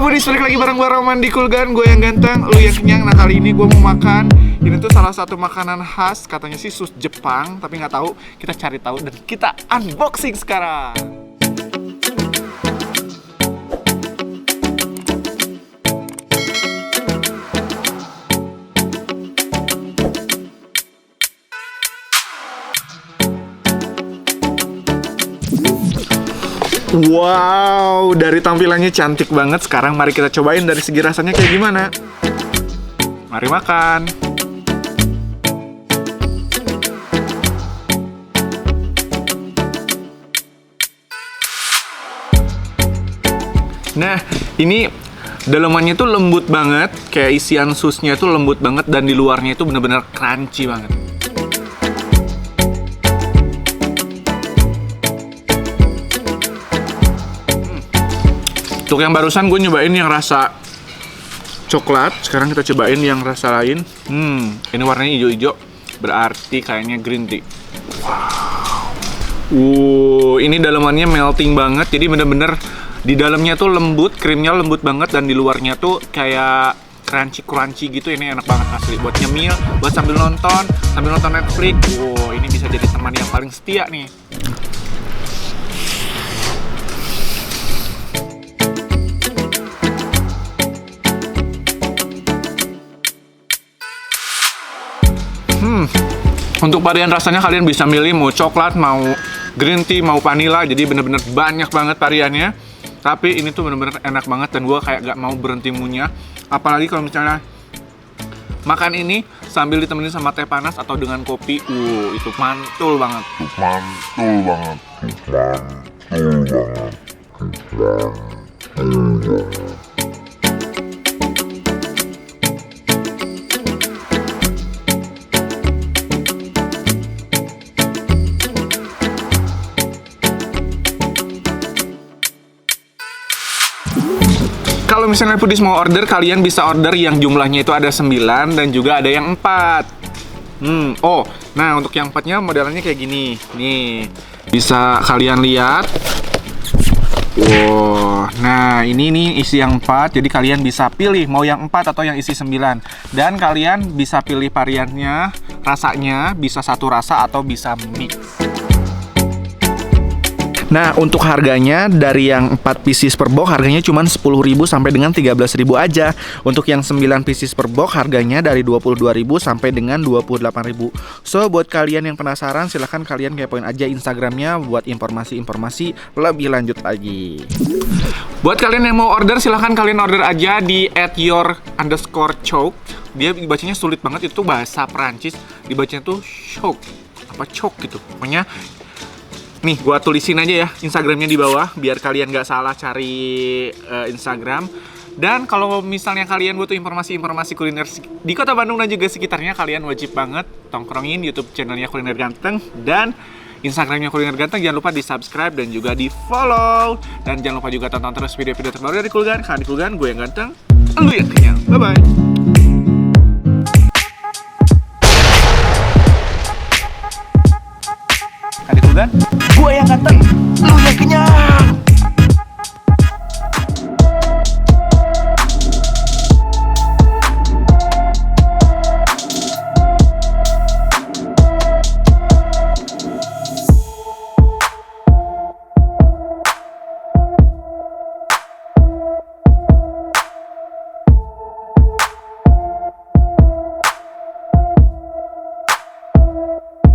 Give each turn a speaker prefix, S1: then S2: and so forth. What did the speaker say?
S1: Foodies, balik lagi bareng gue Roman di Kulgan. Gue yang ganteng, lu yang kenyang. Nah kali ini gue mau makan. Ini tuh salah satu makanan khas, katanya sih sus Jepang, tapi nggak tahu. Kita cari tahu dan kita unboxing sekarang. Wow, dari tampilannya cantik banget. Sekarang mari kita cobain dari segi rasanya kayak gimana. Mari makan. Nah, ini dalamannya tuh lembut banget. Kayak isian susnya tuh lembut banget. Dan di luarnya itu bener-bener crunchy banget. Untuk yang barusan gue nyobain yang rasa coklat, sekarang kita cobain yang rasa lain. Ini warnanya hijau-hijau, berarti kayaknya green tea. Wow, ini dalamannya melting banget, jadi bener-bener di dalamnya tuh lembut, krimnya lembut banget, dan di luarnya tuh kayak crunchy gitu. Ini enak banget asli, buat nyemil, buat sambil nonton Netflix. Wow, ini bisa jadi teman yang paling setia nih. Untuk varian rasanya kalian bisa milih mau coklat, mau green tea, mau vanilla. Jadi bener-bener banyak banget variannya. Tapi ini tuh bener-bener enak banget dan gue kayak gak mau berhenti ngunyah. Apalagi kalau misalnya makan ini sambil ditemenin sama teh panas atau dengan kopi. Itu mantul banget. Kalau misalnya Foodies mau order, kalian bisa order yang jumlahnya itu ada 9 dan juga ada yang 4. Nah untuk yang 4-nya modelannya kayak gini. Nih, bisa kalian lihat. Wow, nah ini nih isi yang 4, jadi kalian bisa pilih mau yang 4 atau yang isi 9. Dan kalian bisa pilih variannya, rasanya bisa satu rasa atau bisa mix. Nah, untuk harganya dari yang 4 pieces per box harganya cuma 10.000 sampai dengan 13.000 aja. Untuk yang 9 pieces per box harganya dari 22.000 sampai dengan 28.000. So, buat kalian yang penasaran silahkan kalian kepoin aja Instagramnya buat informasi-informasi lebih lanjut lagi. Buat kalian yang mau order silahkan kalian order aja di @your_choke. Dia bacanya sulit banget, itu bahasa Perancis. Dibacanya tuh choke, apa choke gitu. Pokoknya nih, gua tulisin aja ya Instagramnya di bawah biar kalian nggak salah cari Instagram. Dan kalau misalnya kalian butuh informasi kuliner di Kota Bandung dan juga sekitarnya, kalian wajib banget tongkrongin YouTube channelnya Kuliner Ganteng dan Instagramnya Kuliner Ganteng. Jangan lupa di subscribe dan juga di follow. Dan jangan lupa juga tonton terus video-video terbaru dari Kulgan. Karena di Kulgan gue yang ganteng, lu yang kenyang. Bye bye.